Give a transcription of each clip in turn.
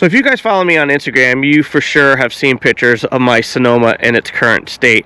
So if you guys follow me on Instagram, you for sure have seen pictures of my Sonoma in its current state.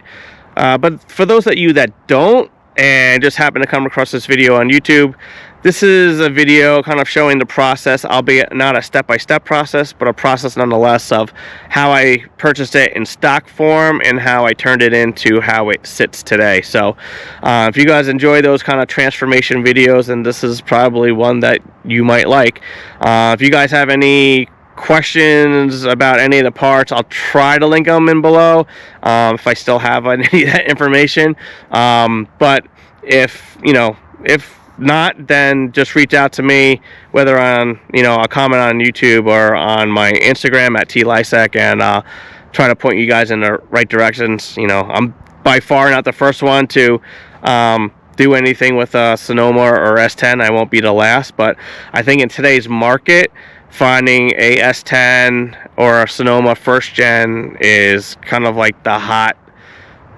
But for those of you that don't and just happen to come across this video on YouTube, this is a video kind of showing the process, albeit not a step-by-step process, but a process nonetheless of how I purchased it in stock form and how I turned it into how it sits today. So if you guys enjoy those kind of transformation videos, then this is probably one that you might like. If you guys have any questions about any of the parts, I'll try to link them in below if I still have any of that information. But if not, then just reach out to me, whether on a comment on YouTube or on my Instagram at @tlisek, and try to point you guys in the right directions. I'm by far not the first one to do anything with a Sonoma or S10. I won't be the last, but I think in today's market, finding a S10 or a Sonoma first gen is kind of like the hot,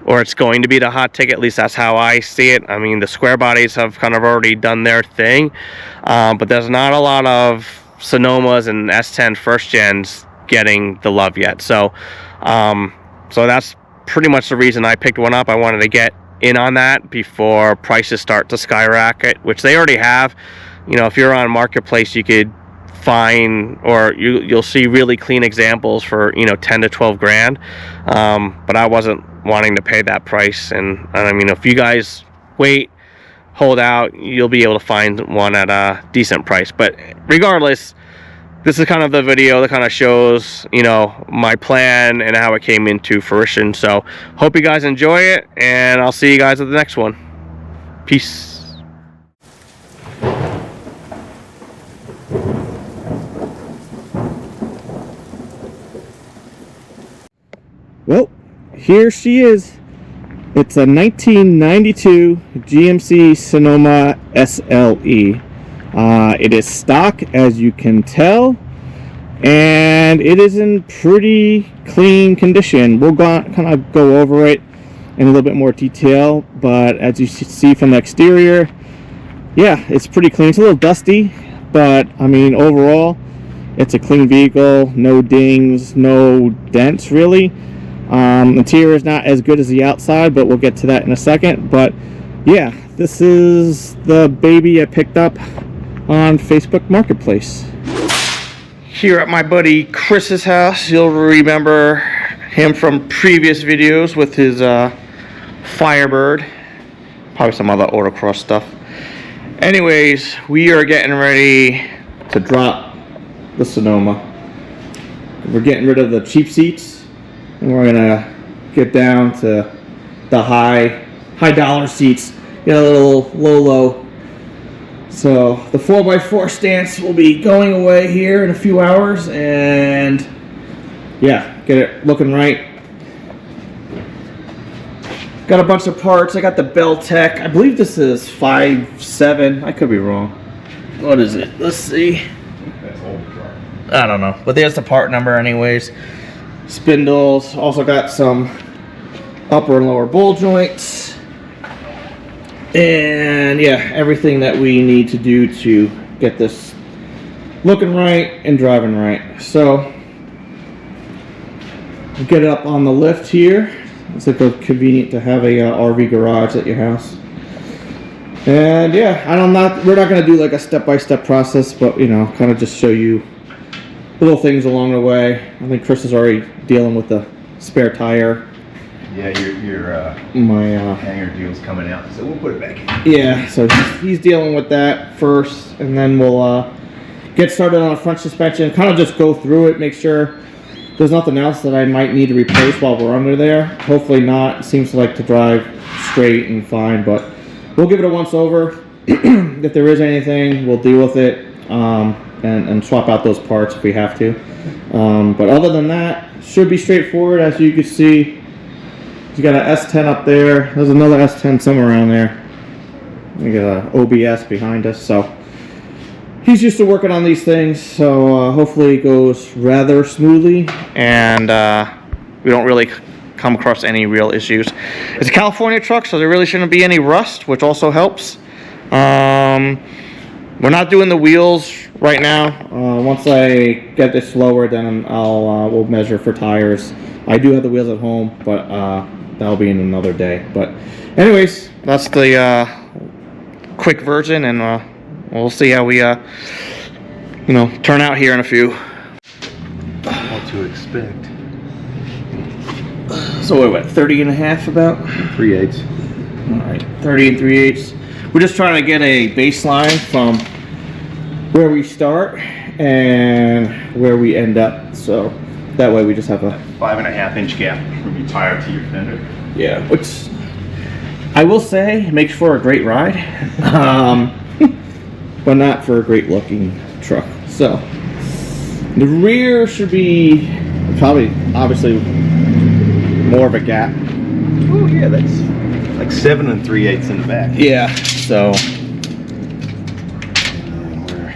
or it's going to be the hot ticket. At least that's how I see it. I mean, the square bodies have kind of already done their thing, but there's not a lot of Sonomas and S10 first gens getting the love yet. So that's pretty much the reason I picked one up. I wanted to get in on that before prices start to skyrocket, which they already have. If you're on Marketplace, you could find, or you'll see really clean examples for 10 to 12 grand, but I wasn't wanting to pay that price. And I mean, if you guys hold out, you'll be able to find one at a decent price. But regardless, this is kind of the video that kind of shows my plan and how it came into fruition. So hope you guys enjoy it, and I'll see you guys at the next one. Peace. Well, here she is. It's a 1992 GMC Sonoma SLE. It is stock, as you can tell, and it is in pretty clean condition. We'll kind of go over it in a little bit more detail, but as you see from the exterior, yeah, it's pretty clean. It's a little dusty, but I mean, overall, it's a clean vehicle. No dings, no dents, really. Interior is not as good as the outside, but we'll get to that in a second. But yeah, this is the baby I picked up on Facebook Marketplace. Here at my buddy Chris's house, you'll remember him from previous videos with his Firebird, probably some other autocross stuff. Anyways, we are getting ready to drop the Sonoma. We're getting rid of the cheap seats, and we're gonna get down to the high dollar seats, get a little low. So the 4x4 stance will be going away here in a few hours, and yeah, get it looking right. Got a bunch of parts. I got the Belltech. I believe this is 5.7. I could be wrong. What is it? Let's see. I don't know, but there's the part number anyways. Spindles. Also got some upper and lower ball joints, and yeah, everything that we need to do to get this looking right and driving right. So get it up on the lift here. It's like convenient to have a RV garage at your house. And yeah, we're not going to do like a step-by-step process, but kind of just show you little things along the way. I think Chris is already dealing with the spare tire. Yeah, your hanger deal's coming out, so we'll put it back in. Yeah, so he's dealing with that first, and then we'll get started on the front suspension. Kind of just go through it, make sure there's nothing else that I might need to replace while we're under there. Hopefully not. It seems to like to drive straight and fine, but we'll give it a once over. If there is anything, we'll deal with it. And swap out those parts if we have to. But other than that, should be straightforward. As you can see, you got an S10 up there. There's another S10 somewhere around there. We got an OBS behind us. So he's used to working on these things. So hopefully it goes rather smoothly, and we don't really come across any real issues. It's a California truck, so there really shouldn't be any rust, which also helps. we're not doing the wheels right now. Once I get this lower, then we'll measure for tires. I do have the wheels at home, but that'll be in another day. But anyways, that's the quick version, and we'll see how we turn out here in a few. What to expect. So what, 30 and a half about? 3/8. All right, 30 and 3/8. We're just trying to get a baseline from where we start and where we end up. So that way we just have a 5.5 inch gap from your tire to your fender. yeah, which I will say makes for a great ride, but not for a great looking truck. So the rear should be probably obviously more of a gap. Oh yeah, that's like 7 3/8 in the back. Yeah, so And we're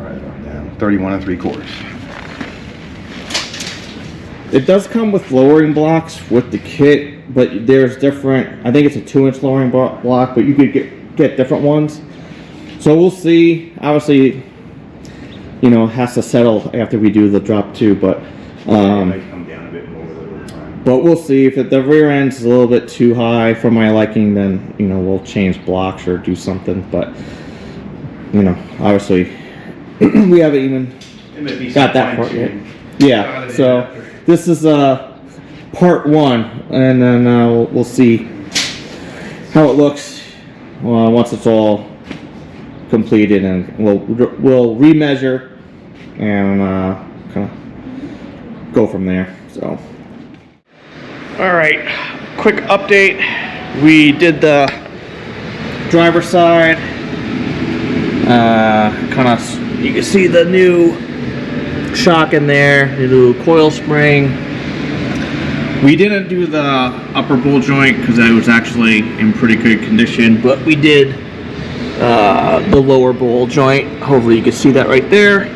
right on down 31 3/4. it does come with lowering blocks with the kit, but there's different. I think it's a 2-inch lowering block, but you could get different ones. So we'll see. Obviously, it has to settle after we do the drop 2, but Might come down a bit more over time. but we'll see. If the rear end's a little bit too high for my liking, then we'll change blocks or do something. But obviously we haven't even got that part yet. Yeah, so this is part 1, and then we'll see how it looks once it's all completed, and we'll remeasure and kind of go from there. So all right, quick update. We did the driver's side. You can see the new shock in there, the new coil spring. We didn't do the upper bowl joint because it was actually in pretty good condition, but we did the lower bowl joint. Hopefully you can see that right there.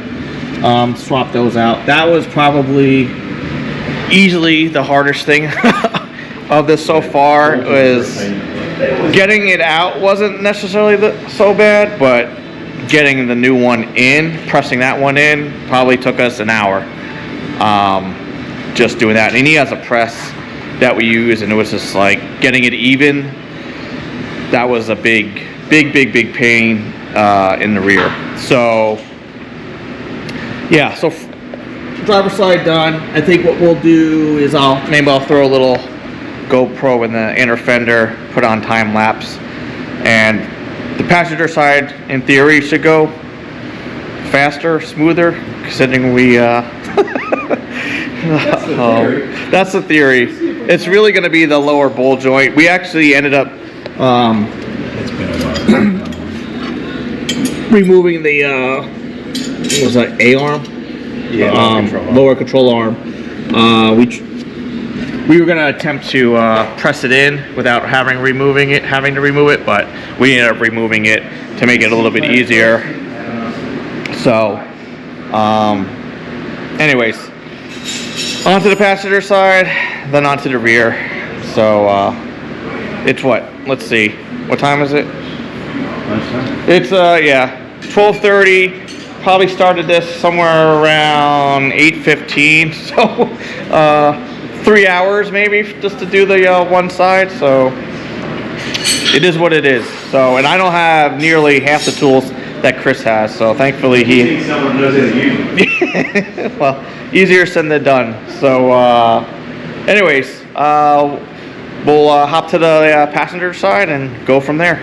Swap those out. That was probably easily the hardest thing of this so far. Was getting it out wasn't necessarily so bad, but getting the new one in, pressing that one in, probably took us an hour. Just doing that. And he has a press that we use, and it was just like getting it even. That was a big pain in the rear. So yeah, so driver's side done. I think what we'll do is I'll throw a little GoPro in the inner fender, put on time lapse, and the passenger side in theory should go faster, smoother, considering we that's the theory. It's really going to be the lower bowl joint. We actually ended up It's been a while. removing the what was that, A-arm? Yeah, lower control arm. We were going to attempt to press it in without having to remove it, but we ended up removing it to make it a little bit easier. So anyways, onto the passenger side, then onto the rear. So it's what? Let's see. What time is it? It's 12:30. Probably started this somewhere around 8:15. So 3 hours maybe just to do the one side. So it is what it is. So, and I don't have nearly half the tools that Chris has. So thankfully he. Someone knows how to use them. Well, easier said than done. So anyways, we'll hop to the passenger side and go from there.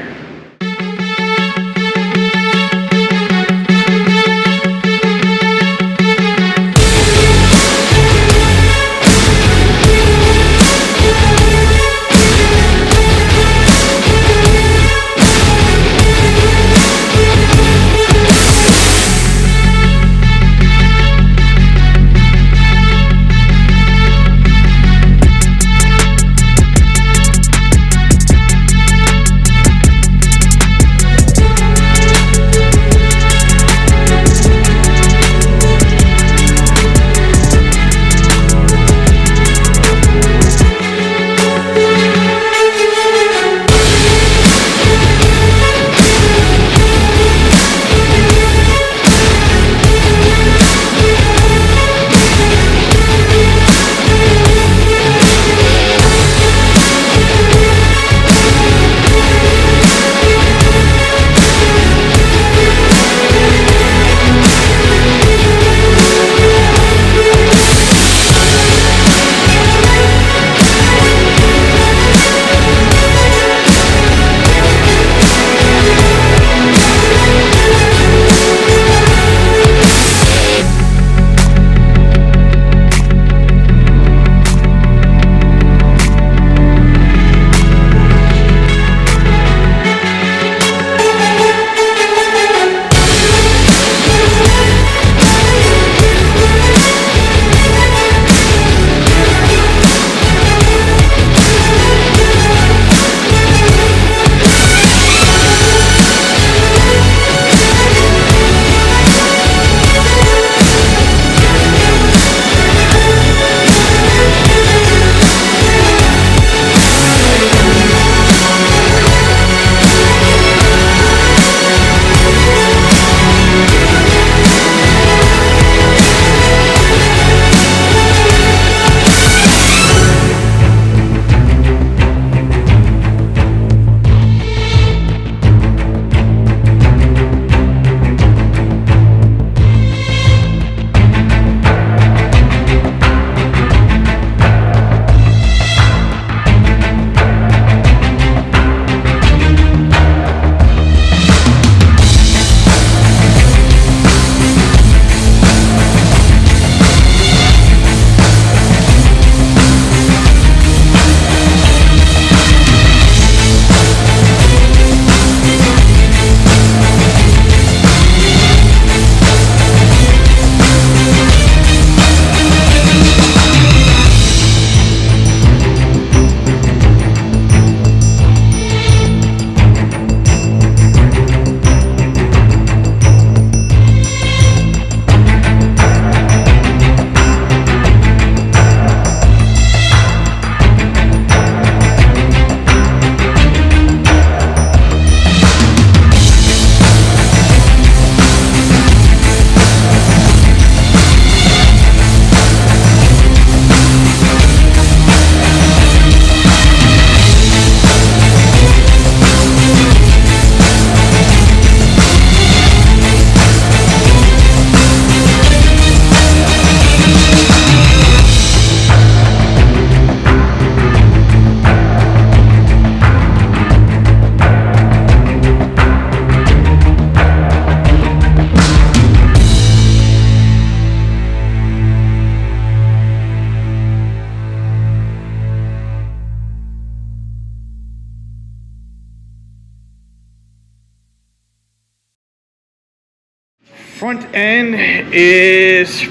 front end is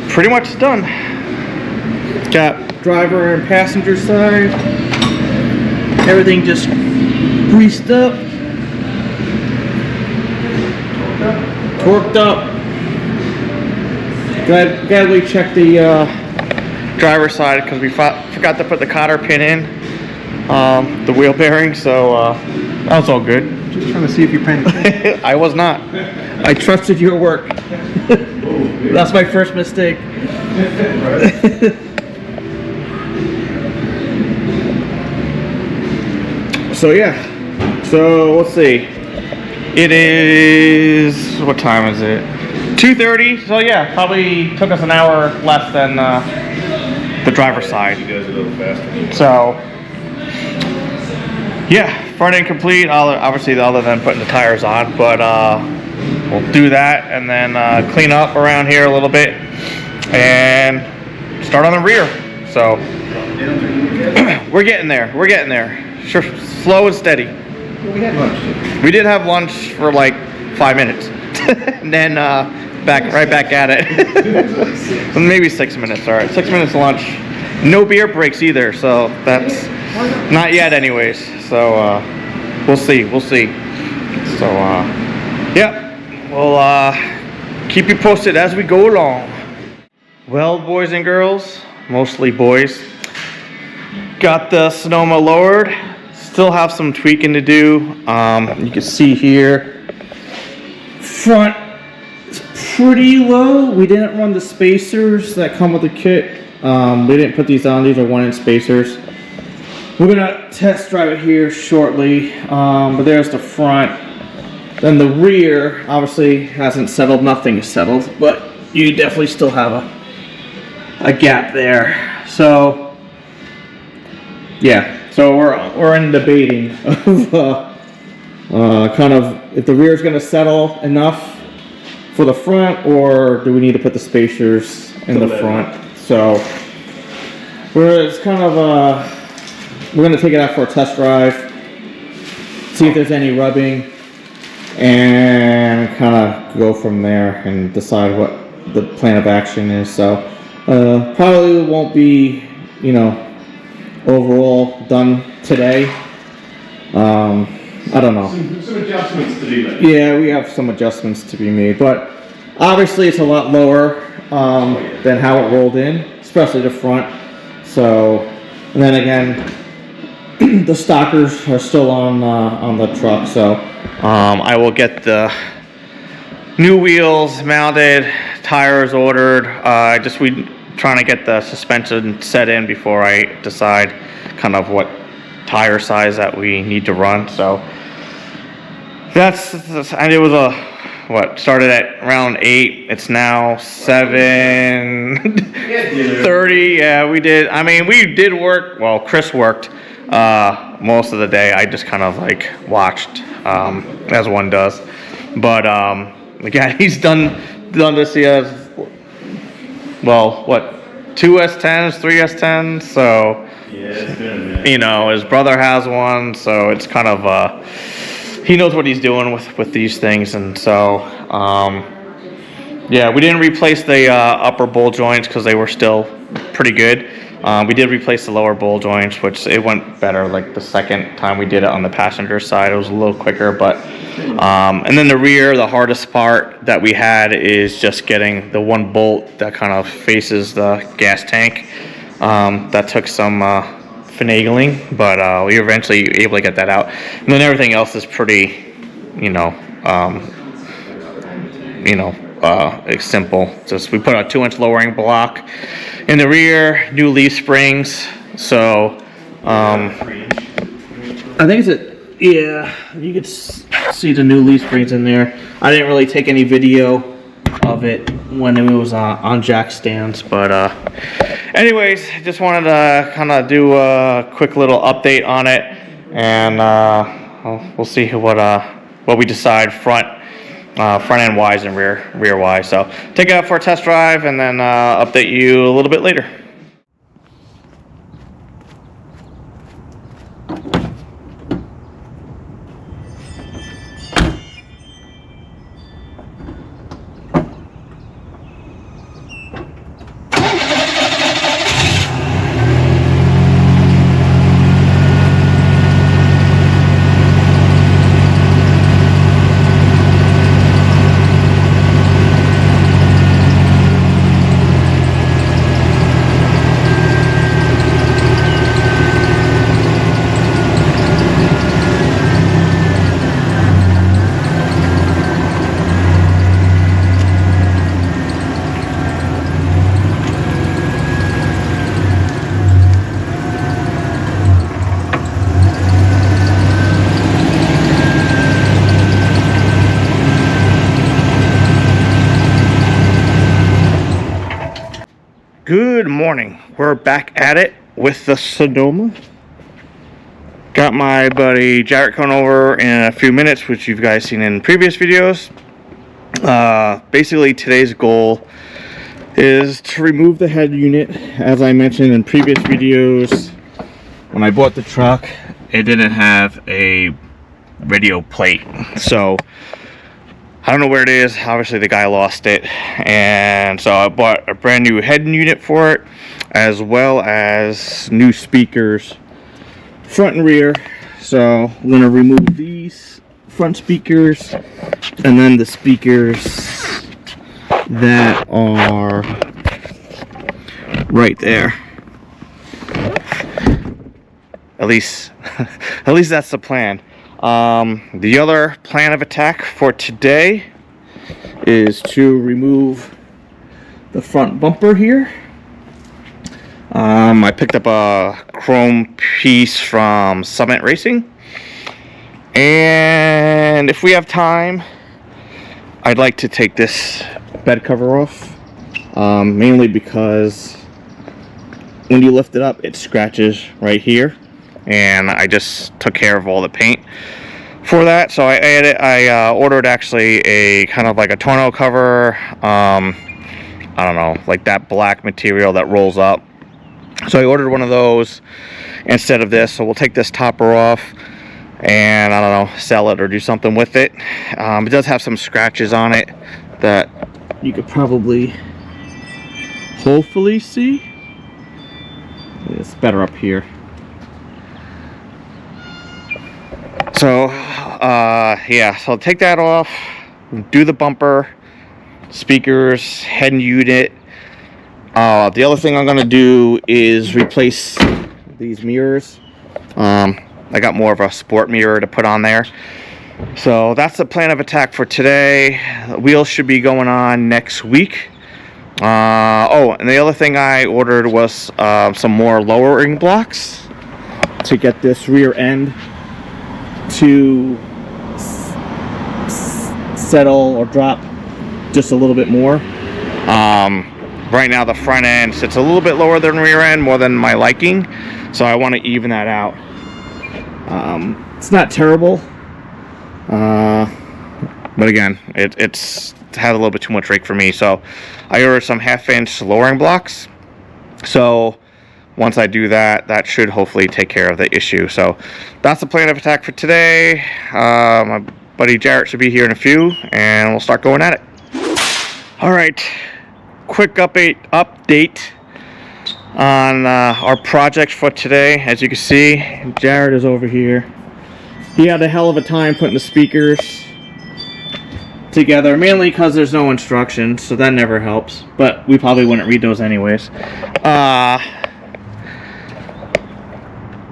pretty much done. Got driver and passenger side. Everything just greased up, torqued up. Gladly check the driver side because we forgot to put the cotter pin in the wheel bearing, so that was all good. Just trying to see if you're paying attention. I was not. I trusted your work. That's my first mistake. So yeah, so let's see. It is, what time is it? 2:30. So yeah, probably took us an hour less than the driver's side. You guys a little faster. So yeah, front end complete. Obviously, other than putting the tires on, but we'll do that and then clean up around here a little bit and start on the rear. So we're getting there. We're getting there. Sure, slow and steady. We had lunch. We did have lunch for like 5 minutes, and then right back at it. Maybe 6 minutes. All right, 6 minutes lunch. No beer breaks either, so that's not yet, anyways. So we'll see. We'll see. So yeah, we'll keep you posted as we go along. Well, boys and girls, mostly boys, got the Sonoma lowered. Still have some tweaking to do. You can see here, front is pretty low. We didn't run the spacers that come with the kit. We didn't put these on. These are 1-inch spacers. We're gonna test drive it here shortly. But there's the front. Then the rear obviously hasn't settled. Nothing is settled, but you definitely still have a gap there. So yeah. So we're in debating of kind of if the rear is going to settle enough for the front, or do we need to put the spacers in the front. So we're going to take it out for a test drive, see if there's any rubbing, and kind of go from there and decide what the plan of action is. So probably won't be, overall done today. I don't know. Some adjustments to be made. Yeah, we have some adjustments to be made, but obviously it's a lot lower than how it rolled in, especially the front. So, and then again, the stockers are still on the truck. So I will get the new wheels mounted, tires ordered. We trying to get the suspension set in before I decide kind of what tire size that we need to run. So and it was started at around 8. It's now 7:30. Yeah, we did. I mean, we did work. Well, Chris worked most of the day. I just kind of like watched, as one does. But again, he's done this. He has, well, what, 2 S10s, 3 S10s. So Yeah, it's been a minute. his brother has one, so it's kind of he knows what he's doing with these things. And so yeah, we didn't replace the upper bowl joints because they were still pretty good. We did replace the lower bowl joints, which it went better. Like the second time we did it on the passenger side, it was a little quicker. But and then the rear, the hardest part that we had is just getting the one bolt that kind of faces the gas tank. That took some finagling, but we were eventually able to get that out. And then everything else is pretty, it's simple. Just we put a 2-inch lowering block in the rear, new leaf springs. So I think you could see the new leaf springs in there. I didn't really take any video of it when it was on jack stands, but anyways, just wanted to kind of do a quick little update on it, and we'll see what we decide front end wise and rear wise. So take it out for a test drive and then update you a little bit later. Good morning. We're back at it with the Sonoma. Got my buddy Jarrett coming over in a few minutes, which you've guys seen in previous videos. Basically, today's goal is to remove the head unit. As I mentioned in previous videos, when I bought the truck, it didn't have a radio plate. So I don't know where it is. Obviously the guy lost it, and so I bought a brand new head unit for it, as well as new speakers front and rear. So I'm going to remove these front speakers and then the speakers that are right there. At least that's the plan. The other plan of attack for today is to remove the front bumper here. I picked up a chrome piece from Summit Racing, and if we have time, I'd like to take this bed cover off, mainly because when you lift it up, it scratches right here. And I just took care of all the paint for that. So I ordered actually a kind of like a tonneau cover. I don't know, like that black material that rolls up. So I ordered one of those instead of this. So we'll take this topper off and, I don't know, sell it or do something with it. It does have some scratches on it that you could probably hopefully see. It's better up here. So, yeah, so I'll take that off, do the bumper, speakers, head unit. The other thing I'm going to do is replace these mirrors. I got more of a sport mirror to put on there. So that's the plan of attack for today. The wheels should be going on next week. Oh, and the other thing I ordered was some more lowering blocks to get this rear end to settle or drop just a little bit more. Right now the front end sits a little bit lower than rear end, more than my liking, so I want to even that out. It's not terrible, but again, it's had a little bit too much rake for me, so I ordered some 1/2 inch lowering blocks. So once I do that, that should hopefully take care of the issue. So that's the plan of attack for today. My buddy Jarrett should be here in a few, and we'll start going at it. All right, quick update on our project for today. As you can see, Jarrett is over here. He had a hell of a time putting the speakers together, mainly because there's no instructions, so that never helps. But we probably wouldn't read those anyways.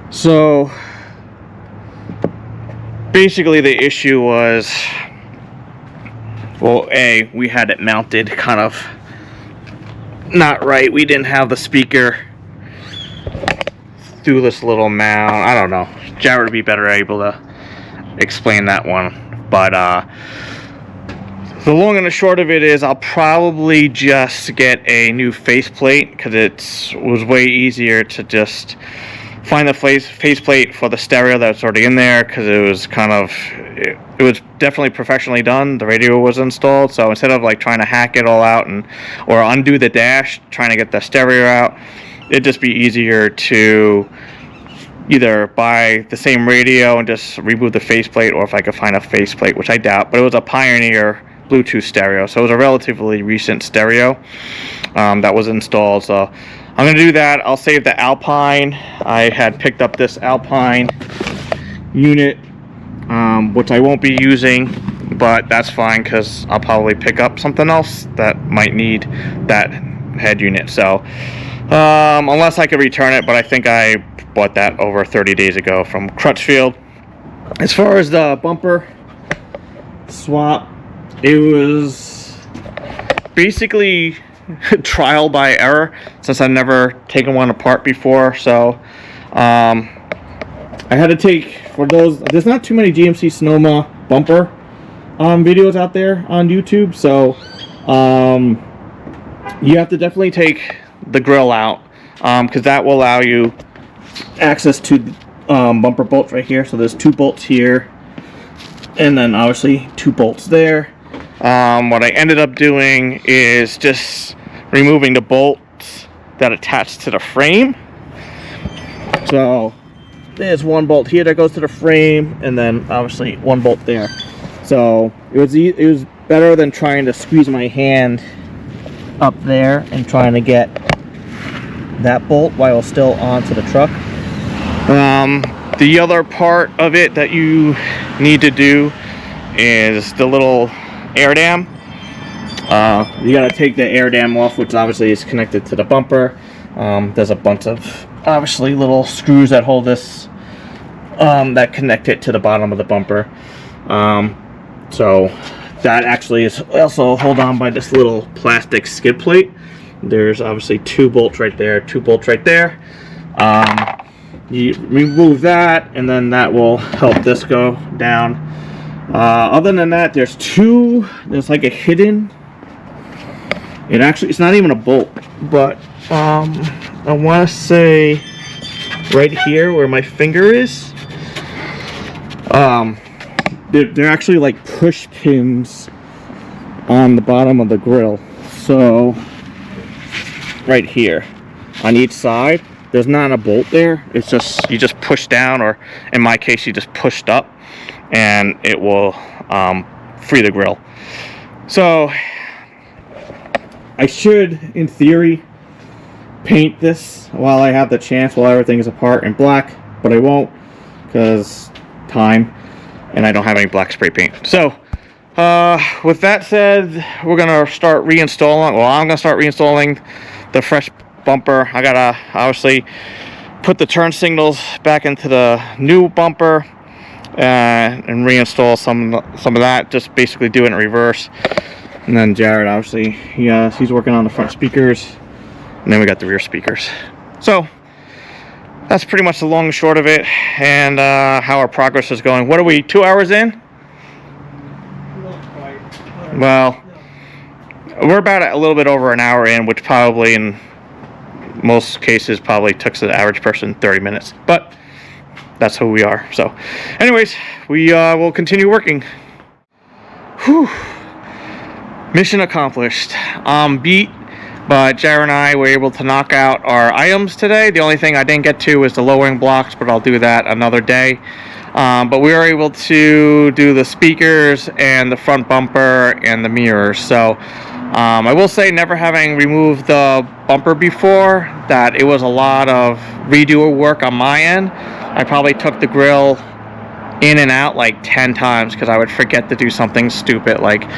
So basically the issue was, well, we had it mounted kind of not right. We didn't have the speaker through this little mount. I don't know. Jared would be better able to explain that one. But the long and the short of it is I'll probably just get a new faceplate, because it was way easier to just find the faceplate for the stereo that's already in there, because it was it was definitely professionally done. The radio was installed, so instead of like trying to hack it all out or undo the dash trying to get the stereo out, it'd just be easier to either buy the same radio and just remove the faceplate, or if I could find a faceplate, which I doubt, but it was a Pioneer Bluetooth stereo, so it was a relatively recent stereo that was installed. So I'm going to do that. I'll save the Alpine. I had picked up this Alpine unit, which I won't be using, but that's fine because I'll probably pick up something else that might need that head unit. So unless I could return it, but I think I bought that over 30 days ago from Crutchfield. As far as the bumper swap, it was basically trial by error, since I've never taken one apart before. So I had to take, for those, there's not too many GMC Sonoma bumper videos out there on YouTube, so you have to definitely take the grill out, because that will allow you access to bumper bolts right here. So there's 2 bolts here, and then obviously 2 bolts there. What I ended up doing is just removing the bolts that attach to the frame. So there's 1 bolt here that goes to the frame, and then obviously 1 bolt there. So it was better than trying to squeeze my hand up there and trying to get that bolt while still onto the truck. The other part of it that you need to do is the little air dam. You gotta take the air dam off, which obviously is connected to the bumper. There's a bunch of obviously little screws that hold this, that connect it to the bottom of the bumper. So that actually is also held on by this little plastic skid plate. There's obviously 2 bolts right there, 2 bolts right there. You remove that, and then that will help this go down. Other than that, there's like a hidden, it's not even a bolt, but I want to say right here where my finger is, they're actually like push pins on the bottom of the grill. So right here on each side, there's not a bolt there. It's just, you just push down, or in my case, you just pushed up, and it will free the grill. So I should, in theory, paint this while I have the chance, while everything is apart, in black, but I won't because time, and I don't have any black spray paint. So with that said, we're gonna start reinstalling. Well, I'm gonna start reinstalling the fresh bumper. I gotta obviously put the turn signals back into the new bumper and reinstall some of that. Just basically do it in reverse. And then Jared, obviously, he's working on the front speakers, and then we got the rear speakers. So that's pretty much the long and short of it, and how our progress is going. What are we, 2 hours in? Well, we're about a little bit over an hour in, which probably in most cases probably took the average person 30 minutes, but that's who we are. So anyways, we will continue working. Whew. Mission accomplished. Beat, but Jared and I were able to knock out our items today. The only thing I didn't get to was the lowering blocks, but I'll do that another day. But we were able to do the speakers and the front bumper and the mirrors. So I will say, never having removed the bumper before, that it was a lot of redo work on my end. I probably took the grill in and out like 10 times because I would forget to do something stupid, like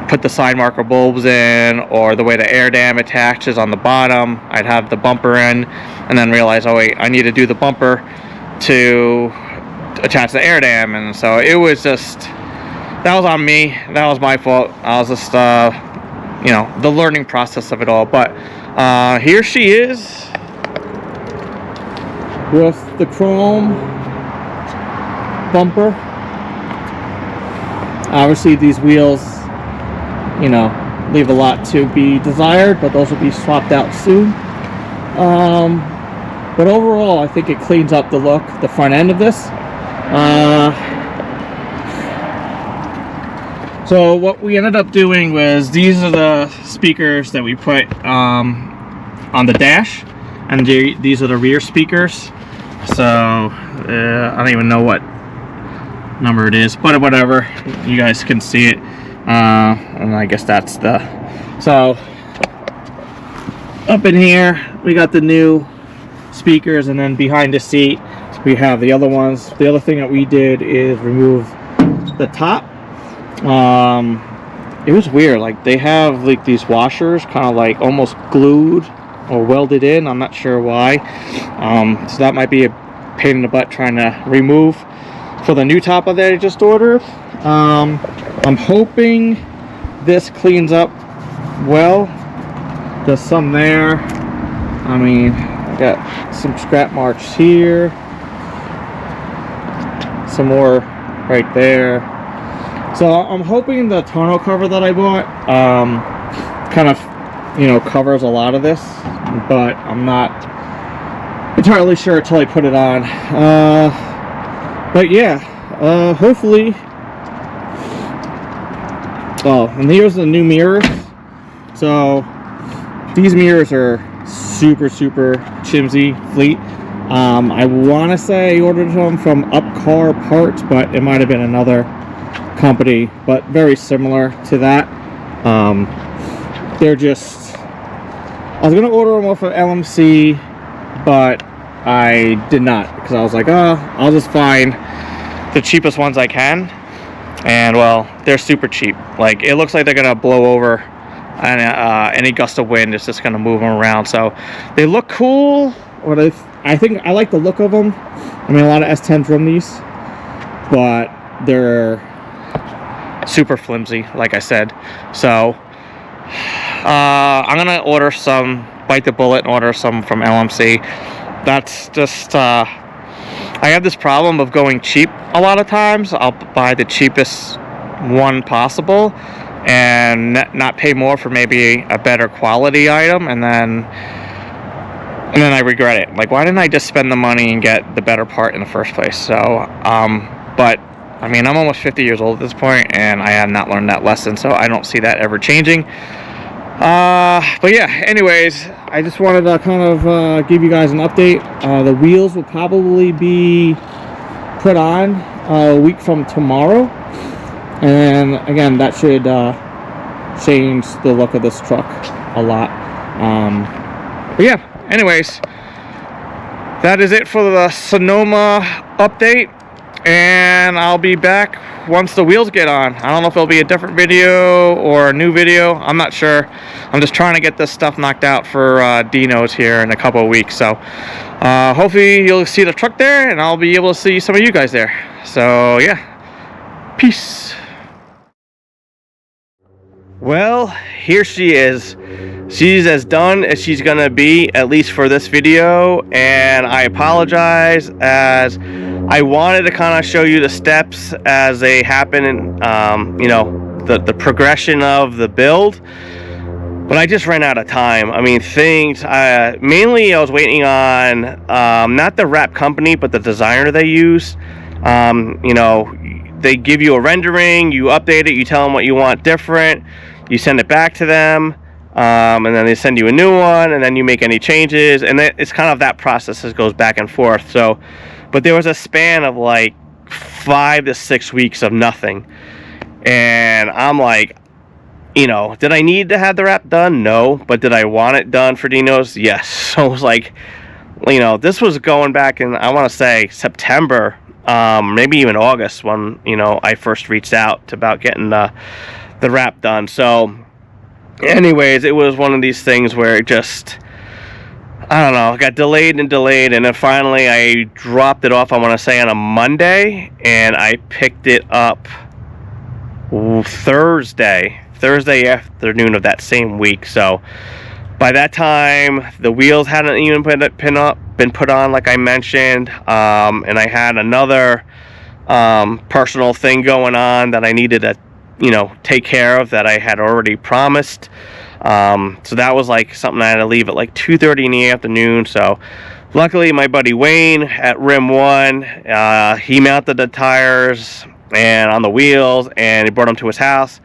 put the side marker bulbs in, or the way the air dam attaches on the bottom. I'd have the bumper in and then realize, oh wait, I need to do the bumper to attach the air dam. And so it was just, that was on me, that was my fault. I was just you know, the learning process of it all. But here she is with the chrome bumper. Obviously these wheels, you know, leave a lot to be desired, but those will be swapped out soon. But overall, I think it cleans up the look, the front end of this. So what we ended up doing was, these are the speakers that we put on the dash, and these are the rear speakers. So I don't even know what number it is, but whatever, you guys can see it. And I guess that's the, so up in here we got the new speakers, and then behind the seat we have the other ones. The other thing that we did is remove the top. It was weird, like they have like these washers kind of like almost glued or welded in. I'm not sure why. So that might be a pain in the butt trying to remove for the new top that I just ordered. I'm hoping this cleans up well. There's some there. I mean, I got some scrap marks here, some more right there. So I'm hoping the tonneau cover that I bought kind of, you know, covers a lot of this, but I'm not entirely sure until I put it on. But yeah, hopefully. Oh, and here's the new mirrors. So these mirrors are super chimsy fleet. I want to say I ordered them from Up Car Parts, but it might have been another company, but very similar to that. They're just, I was gonna order them off of LMC, but I did not, because I was like, oh, I'll just find the cheapest ones I can. And well, they're super cheap. Like, it looks like they're gonna blow over, and any gust of wind is just gonna move them around. So they look cool. What I think I like the look of them. I mean, a lot of S10s run these, but they're super flimsy, like I said. So I'm gonna order some, bite the bullet and order some from LMC. That's just I have this problem of going cheap a lot of times. I'll buy the cheapest one possible and not pay more for maybe a better quality item, and then I regret it. Like, why didn't I just spend the money and get the better part in the first place? So but I mean, I'm almost 50 years old at this point, and I have not learned that lesson, so I don't see that ever changing. But yeah, anyways, I just wanted to kind of give you guys an update. The wheels will probably be put on a week from tomorrow, and again, that should change the look of this truck a lot. But yeah, anyways, that is it for the Sonoma update, and I'll be back once the wheels get on. I don't know if it'll be a different video or a new video. I'm not sure. I'm just trying to get this stuff knocked out for Dino's here in a couple of weeks. So hopefully you'll see the truck there, and I'll be able to see some of you guys there. So yeah, peace. Well, here she is. She's as done as she's gonna be, at least for this video, and I apologize, as I wanted to kind of show you the steps as they happen, and you know, the progression of the build, but I just ran out of time. I mean, things mainly I was waiting on not the wrap company, but the designer they use. You know, they give you a rendering, you update it, you tell them what you want different, you send it back to them, and then they send you a new one, and then you make any changes, and it's kind of that process that goes back and forth. So, but there was a span of like 5 to 6 weeks of nothing, and I'm like, you know, did I need to have the wrap done? No. But did I want it done for Dino's? Yes. So it was like, you know, this was going back in, I want to say September, maybe even August, when, you know, I first reached out about getting the wrap done. So anyways, it was one of these things where it just, I don't know, got delayed, and then finally I dropped it off, I want to say on a Monday, and I picked it up Thursday afternoon of that same week. So by that time, the wheels hadn't even been put on, like I mentioned, and I had another personal thing going on that I needed to, you know, take care of, that I had already promised. So that was like something I had to leave at like 2:30 in the afternoon. So luckily my buddy Wayne at Rim 1, he mounted the tires and on the wheels, and he brought them to his house.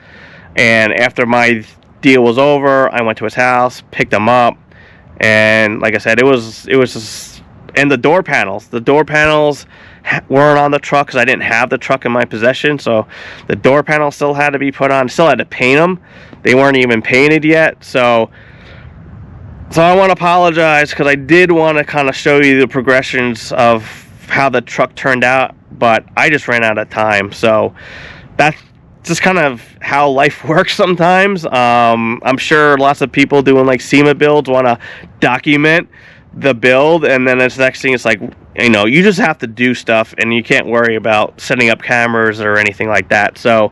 And after my deal was over, I went to his house, picked them up, and like I said, it was just, and the door panels weren't on the truck because I didn't have the truck in my possession. So the door panels still had to be put on, still had to paint them. They weren't even painted yet. So I want to apologize, because I did want to kind of show you the progressions of how the truck turned out, but I just ran out of time. So that's just kind of how life works sometimes. I'm sure lots of people doing like SEMA builds want to document the build, and then the next thing is like, you know, you just have to do stuff, and you can't worry about setting up cameras or anything like that. So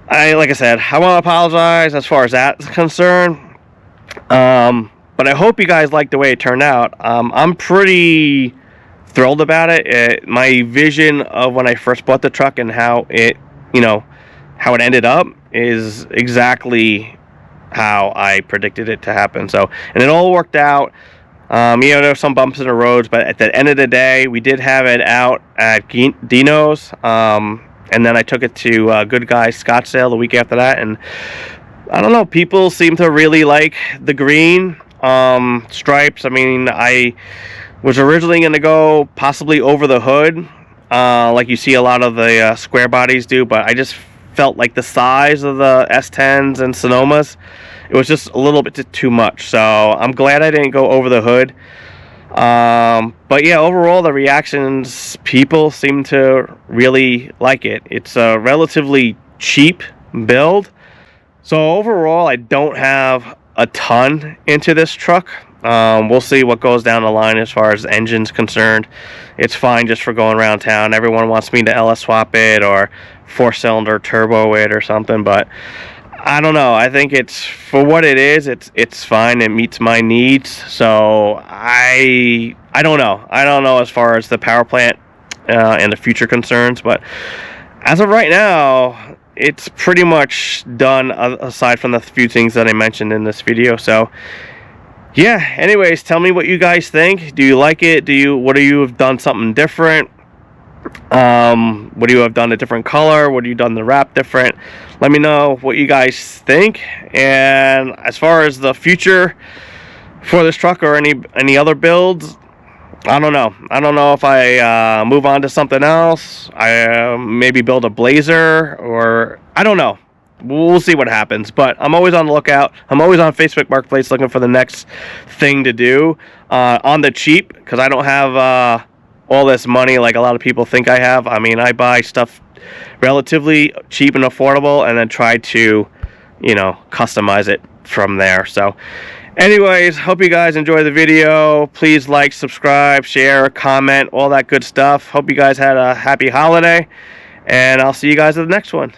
like I said, I want to apologize as far as that's concerned. But I hope you guys like the way it turned out. I'm pretty thrilled about it. My vision of when I first bought the truck and how it, you know, how it ended up is exactly how I predicted it to happen. So, and it all worked out. There were some bumps in the roads, but at the end of the day, we did have it out at Dino's, and then I took it to Good Guy Scottsdale the week after that, and I don't know, people seem to really like the green stripes. I mean, I was originally going to go possibly over the hood, like you see a lot of the square bodies do, but I just felt like the size of the S10s and Sonomas, it was just a little bit too much. So I'm glad I didn't go over the hood. But yeah, overall the reactions, people seem to really like it. It's a relatively cheap build. So overall, I don't have a ton into this truck. We'll see what goes down the line as far as the engine's concerned. It's fine just for going around town. Everyone wants me to LS swap it or 4-cylinder turbo it or something, but I don't know. I think it's, for what it is, it's fine. It meets my needs. So I don't know. I don't know as far as the power plant and the future concerns, but as of right now, it's pretty much done, aside from the few things that I mentioned in this video. So yeah, anyways, tell me what you guys think. Do you like it? What do you have done something different? Would you have done a different color? Would you have done the wrap different? Let me know what you guys think. And as far as the future for this truck or any other builds, I don't know. I don't know if I move on to something else. I maybe build a Blazer, or I don't know. We'll see what happens. But I'm always on the lookout. I'm always on Facebook Marketplace looking for the next thing to do on the cheap, because I don't have all this money like a lot of people think I have. I mean, I buy stuff relatively cheap and affordable, and then try to, customize it from there. So anyways, hope you guys enjoy the video. Please like, subscribe, share, comment, all that good stuff. Hope you guys had a happy holiday, and I'll see you guys at the next one.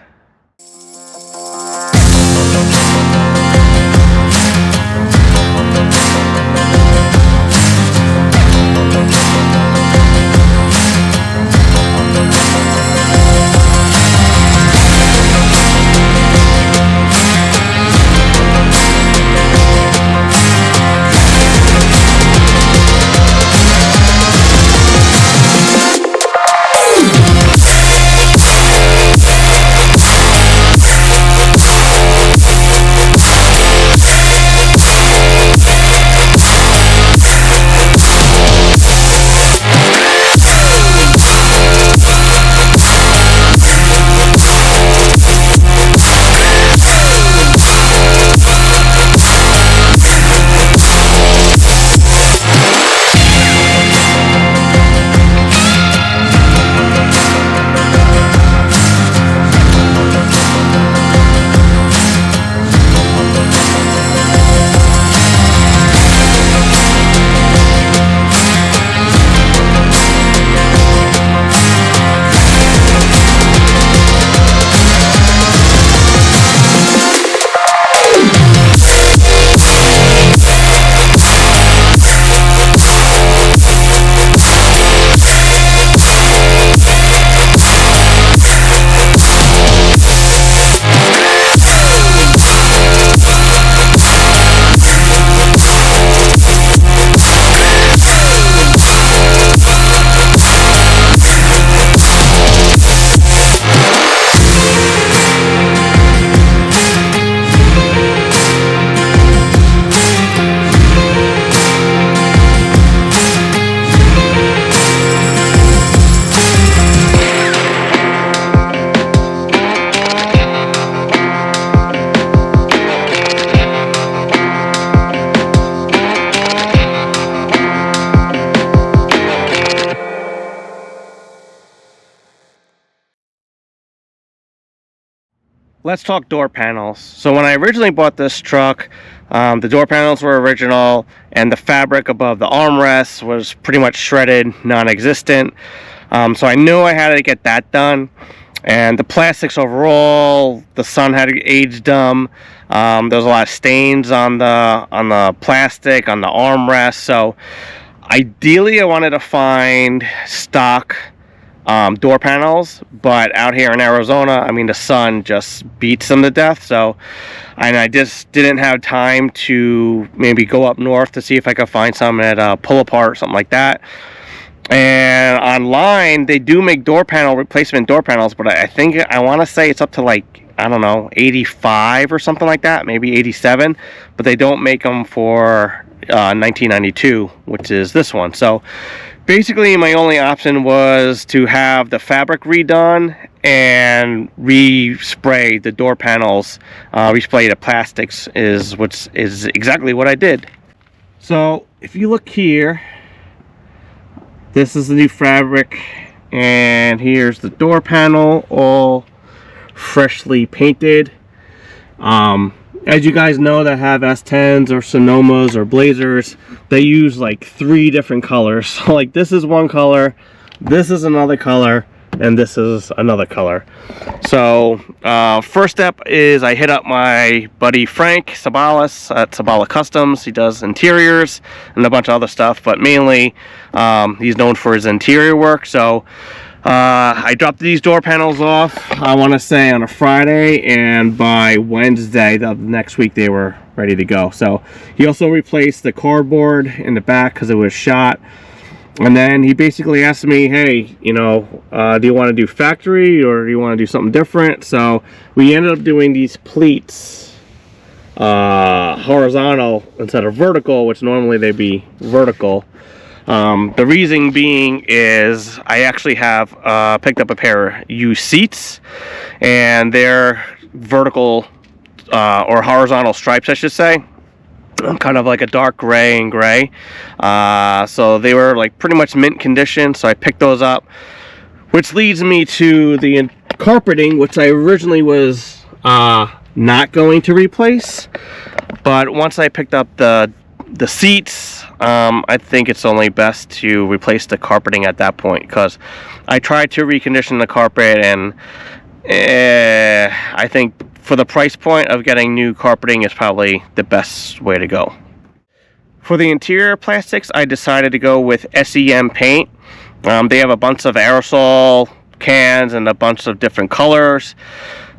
Let's talk door panels. So when I originally bought this truck, the door panels were original, and the fabric above the armrests was pretty much shredded, non-existent. So I knew I had to get that done. And the plastics overall, the sun had aged them. There was a lot of stains on the plastic, on the armrest. So ideally, I wanted to find stock door panels, but out here in Arizona, I mean, the sun just beats them to death. So, and I just didn't have time to maybe go up north to see if I could find some at Pull Apart or something like that. And online, they do make replacement door panels, but I want to say it's up to like, I don't know, 85 or something like that, maybe 87, but they don't make them for 1992, which is this one. So basically my only option was to have the fabric redone and respray the door panels, respray the plastics which is exactly what I did. So if you look here, this is the new fabric, and here's the door panel, all freshly painted. As you guys know that have S10s or Sonomas or Blazers, they use like 3 different colors. So like this is one color, this is another color, and this is another color. So first step is I hit up my buddy Frank Sabalas at Sabala Customs. He does interiors and a bunch of other stuff, but mainly he's known for his interior work. So I dropped these door panels off, I want to say on a Friday, and by Wednesday of next week they were ready to go. So he also replaced the cardboard in the back because it was shot. And then he basically asked me, hey, you know, do you want to do factory or do you want to do something different? So we ended up doing these pleats horizontal instead of vertical, which normally they'd be vertical. The reason being is I actually have picked up a pair of used seats, and they're vertical or horizontal stripes, I should say. Kind of like a dark gray and gray. So they were like pretty much mint condition, so I picked those up, which leads me to the carpeting, which I originally was not going to replace, but once I picked up the seats, I think it's only best to replace the carpeting at that point, because I tried to recondition the carpet, and I think for the price point of getting new carpeting is probably the best way to go. For the interior plastics, I decided to go with SEM paint. They have a bunch of aerosol cans and a bunch of different colors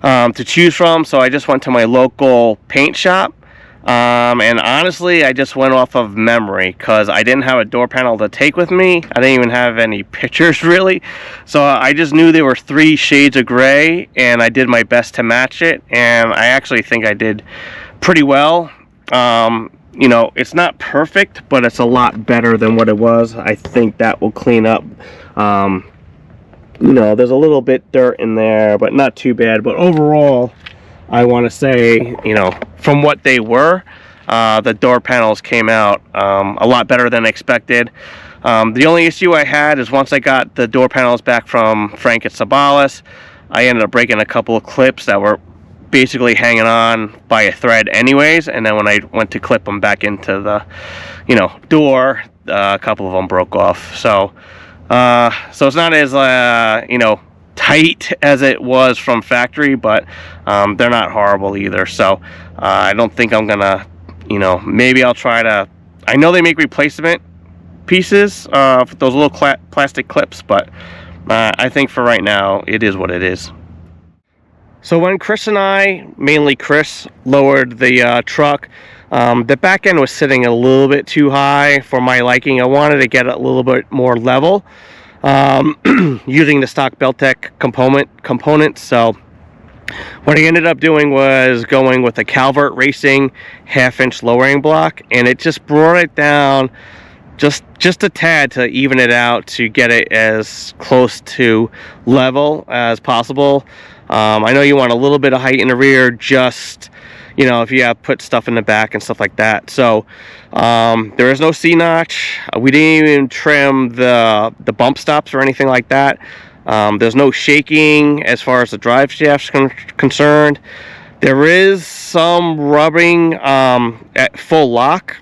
to choose from, so I just went to my local paint shop. And honestly, I just went off of memory because I didn't have a door panel to take with me. I didn't even have any pictures really, so I just knew there were 3 shades of gray, and I did my best to match it, and I actually think I did pretty well. You know, it's not perfect, but it's a lot better than what it was. I think that will clean up. You know, there's a little bit dirt in there, but not too bad. But overall, I want to say, you know, from what they were, the door panels came out a lot better than expected. The only issue I had is once I got the door panels back from Frank at Sabalas, I ended up breaking a couple of clips that were basically hanging on by a thread anyways, and then when I went to clip them back into the, you know, door, a couple of them broke off. So it's not as you know, tight as it was from factory, but they're not horrible either. So I don't think I'm gonna, you know, maybe I'll try to, I know they make replacement pieces for those little plastic clips, but I think for right now it is what it is. So when Chris and I, mainly Chris, lowered the truck, the back end was sitting a little bit too high for my liking. I wanted to get it a little bit more level using the stock Belltech components. So what I ended up doing was going with a Calvert Racing 1/2-inch lowering block, and it just brought it down just a tad to even it out, to get it as close to level as possible. I know you want a little bit of height in the rear, just, you know, if you have put stuff in the back and stuff like that. So there is no C-notch. We didn't even trim the bump stops or anything like that. There's no shaking as far as the drive shaft's concerned. There is some rubbing at full lock,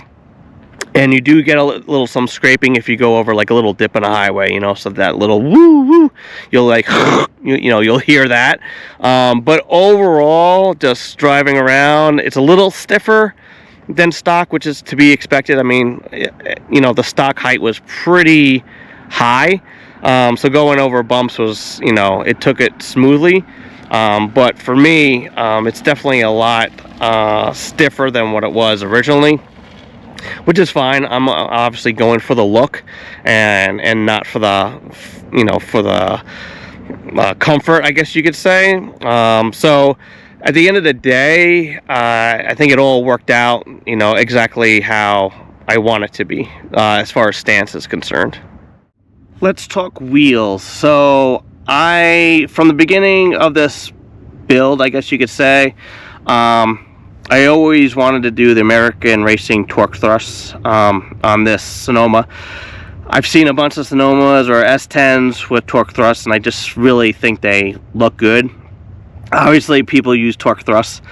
and you do get a little some scraping if you go over like a little dip in a highway, you know, so that little woo woo, you'll like you know, you'll hear that. But overall, just driving around, it's a little stiffer than stock, which is to be expected. I mean, you know, the stock height was pretty high, So going over bumps was, you know, it took it smoothly. But for me, it's definitely a lot stiffer than what it was originally, which is fine. I'm obviously going for the look and not for the, you know, for the comfort, I guess you could say. So at the end of the day, I think it all worked out, you know, exactly how I want it to be as far as stance is concerned. Let's talk wheels. So from the beginning of this build, I guess you could say, I always wanted to do the American Racing torque thrusts on this Sonoma. I've seen a bunch of Sonomas or S10s with torque thrusts, and I just really think they look good. Obviously, people use torque thrusts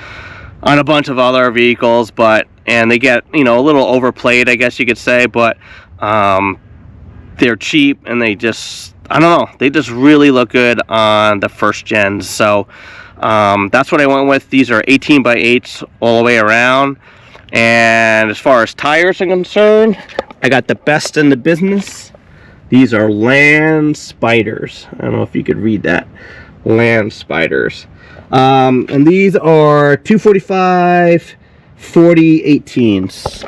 on a bunch of other vehicles, and they get, you know, a little overplayed, I guess you could say, but they're cheap, and they just, I don't know, they just really look good on the first gens. So that's what I went with. These are 18x8s all the way around. And as far as tires are concerned, I got the best in the business. These are Land Spiders. I don't know if you could read that. Land Spiders. And these are 245 40 18s.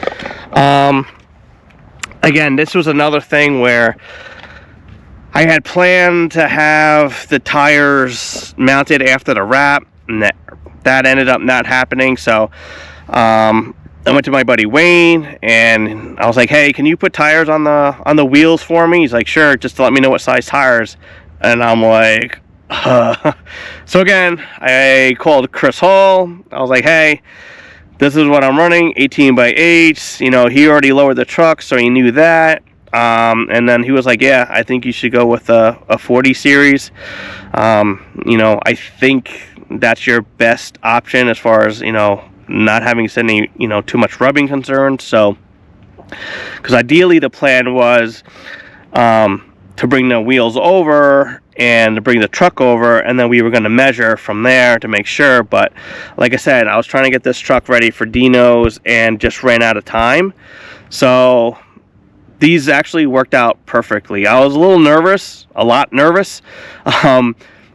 Again, this was another thing where I had planned to have the tires mounted after the wrap, and that ended up not happening. So I went to my buddy Wayne, and I was like, hey, can you put tires on the wheels for me? He's like, sure, just to let me know what size tires. And I'm like, So again, I called Chris Hall. I was like, hey, this is what I'm running, 18x8s. You know, he already lowered the truck, so he knew that. And then he was like, yeah, I think you should go with a 40 series. You know, I think that's your best option as far as, you know, not having any, you know, too much rubbing concerns. So, because ideally the plan was to bring the wheels over and to bring the truck over, and then we were going to measure from there to make sure. But like I said, I was trying to get this truck ready for Dino's and just ran out of time. So these actually worked out perfectly. I was a little nervous, a lot nervous,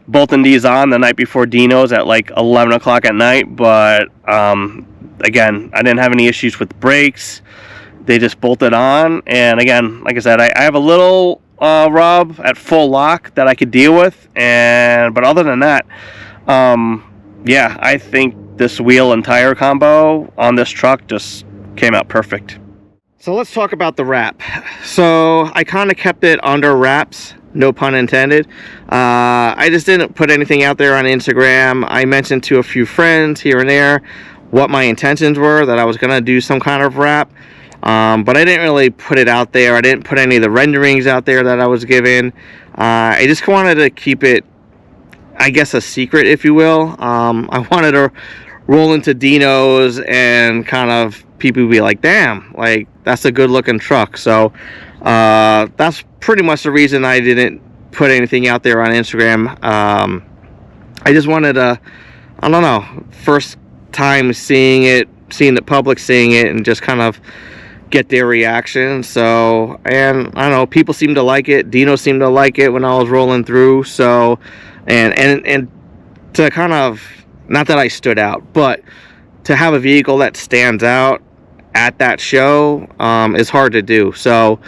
bolting these on the night before Dino's at like 11 o'clock at night. But again, I didn't have any issues with the brakes. They just bolted on. And again, like I said, I have a little rub at full lock that I could deal with. But other than that, yeah, I think this wheel and tire combo on this truck just came out perfect. So let's talk about the wrap. So I kind of kept it under wraps, no pun intended. I just didn't put anything out there on Instagram. I mentioned to a few friends here and there what my intentions were, that I was going to do some kind of wrap. But I didn't really put it out there. I didn't put any of the renderings out there that I was given. I just wanted to keep it, I guess, a secret, if you will. I wanted to roll into Dino's and kind of people be like, damn, like, that's a good looking truck. So that's pretty much the reason I didn't put anything out there on Instagram. I just wanted to, I don't know, first time seeing the public seeing it, and just kind of get their reaction. So, and I don't know, people seem to like it. Dino seemed to like it when I was rolling through. So, and to kind of, not that I stood out, but to have a vehicle that stands out at that show is hard to do. So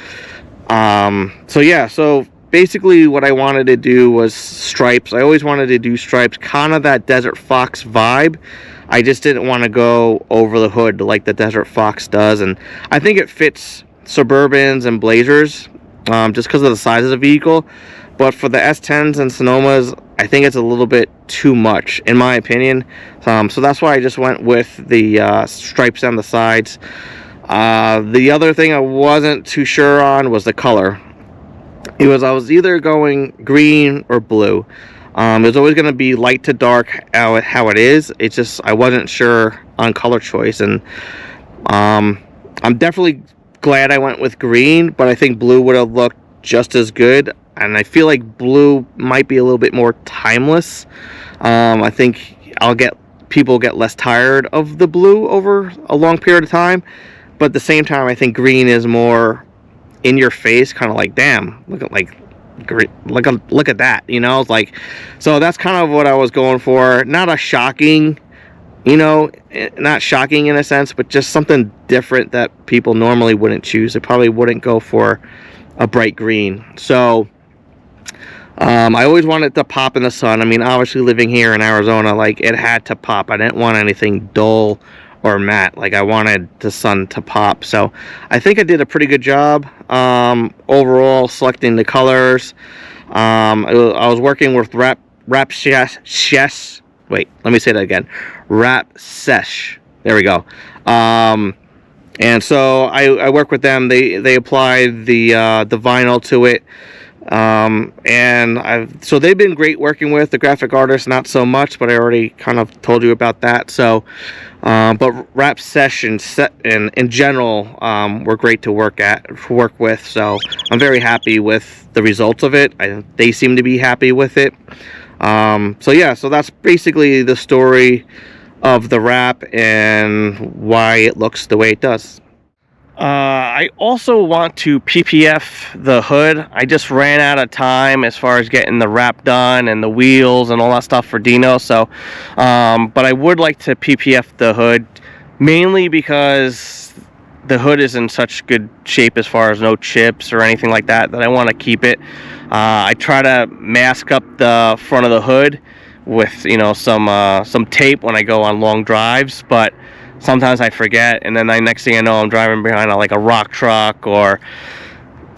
yeah, so basically what I wanted to do was stripes. I always wanted to do stripes, kind of that Desert Fox vibe. I just didn't want to go over the hood like the Desert Fox does, and I think it fits Suburbans and Blazers just because of the size of the vehicle. But for the S10s and Sonomas, I think it's a little bit too much, in my opinion. So that's why I just went with the stripes on the sides. The other thing I wasn't too sure on was the color. I was either going green or blue. It was always going to be light to dark how it is. It's just I wasn't sure on color choice, and I'm definitely glad I went with green, but I think blue would have looked just as good. And I feel like blue might be a little bit more timeless. I think people get less tired of the blue over a long period of time. But at the same time, I think green is more in your face, kind of like, damn, look at, like, great. Look at that, you know. It's like, so that's kind of what I was going for. Not a shocking, you know, not shocking in a sense, but just something different that people normally wouldn't choose. They probably wouldn't go for a bright green. So I always wanted to pop in the sun. I mean, obviously living here in Arizona, like, it had to pop. I didn't want anything dull or matte. Like, I wanted the sun to pop. So I think I did a pretty good job overall selecting the colors. I was working with Wrap Sesh. Wait, let me say that again. Wrap Sesh. There we go. And so I work with them. They applied the vinyl to it. So they've been great working with. The graphic artist, not so much, but I already kind of told you about that. So, but Wrap Sessions in general were great to work with. So I'm very happy with the results of it. They seem to be happy with it. So yeah, so that's basically the story of the wrap and why it looks the way it does. I also want to PPF the hood. I just ran out of time as far as getting the wrap done and the wheels and all that stuff for Dino. So, but I would like to PPF the hood, mainly because the hood is in such good shape as far as no chips or anything like that, that I want to keep it. I try to mask up the front of the hood with, you know, some tape when I go on long drives, but sometimes I forget, and then next thing I know, I'm driving behind like a rock truck or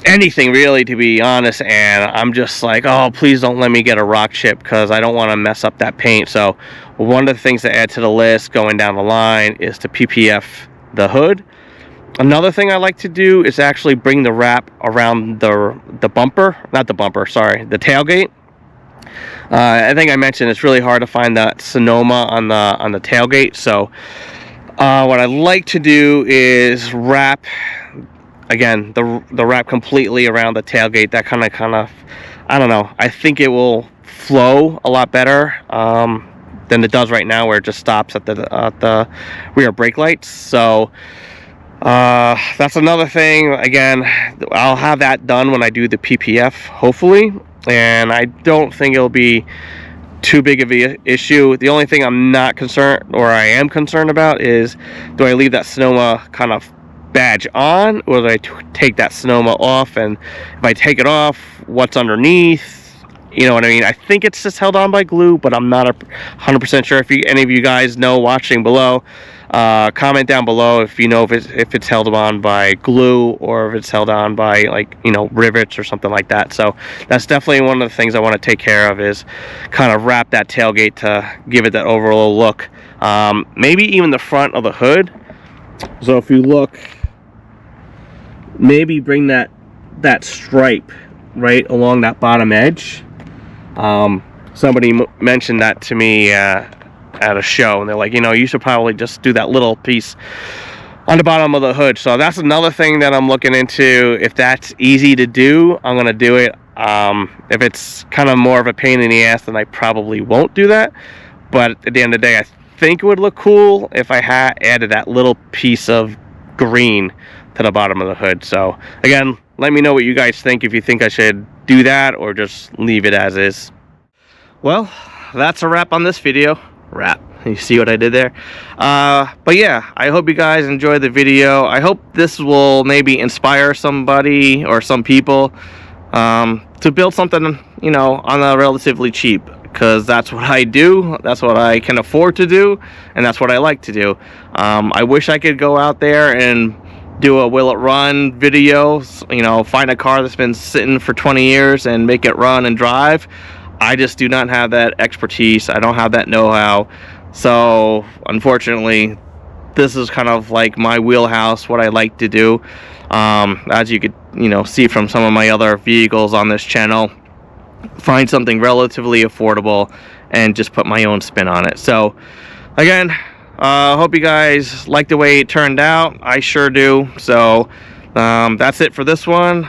anything, really, to be honest, and I'm just like, oh, please don't let me get a rock chip, because I don't want to mess up that paint. So one of the things to add to the list going down the line is to PPF the hood. Another thing I like to do is actually bring the wrap around the bumper, not the bumper, sorry, the tailgate. I think I mentioned it's really hard to find that Sonoma on the tailgate. So what I like to do is wrap, again, the wrap completely around the tailgate. That kind of, I don't know, I think it will flow a lot better than it does right now, where it just stops at the rear brake lights. So that's another thing. Again, I'll have that done when I do the PPF, hopefully, and I don't think it'll be too big of an issue. The only thing I'm not concerned, or I am concerned about, is do I leave that Sonoma kind of badge on, or do I take that Sonoma off? And if I take it off, what's underneath? You know what I mean? I think it's just held on by glue, but I'm not 100% sure. If any of you guys know watching below, comment down below if you know if it's held on by glue or if it's held on by, like, you know, rivets or something like that. So that's definitely one of the things I want to take care of, is kind of wrap that tailgate to give it that overall look. Maybe even the front of the hood. So if you look, maybe bring that stripe right along that bottom edge. Somebody mentioned that to me at a show, and they're like, you know, you should probably just do that little piece on the bottom of the hood. So that's another thing that I'm looking into. If that's easy to do, I'm gonna do it. If it's kind of more of a pain in the ass, then I probably won't do that. But at the end of the day, I think it would look cool if I had added that little piece of green to the bottom of the hood. So again, let me know what you guys think, if you think I should do that or just leave it as is. Well, that's a wrap on this video. Wrap, you see what I did there? But yeah, I hope you guys enjoyed the video. I hope this will maybe inspire somebody or some people to build something, you know, on a relatively cheap, because that's what I do, that's what I can afford to do, and that's what I like to do. I wish I could go out there and do a will it run video, you know, find a car that's been sitting for 20 years and make it run and drive. I just do not have that expertise. I don't have that know-how. So unfortunately, this is kind of like my wheelhouse, what I like to do. As you could, you know, see from some of my other vehicles on this channel, find something relatively affordable and just put my own spin on it. So again, hope you guys like the way it turned out. I sure do. So that's it for this one.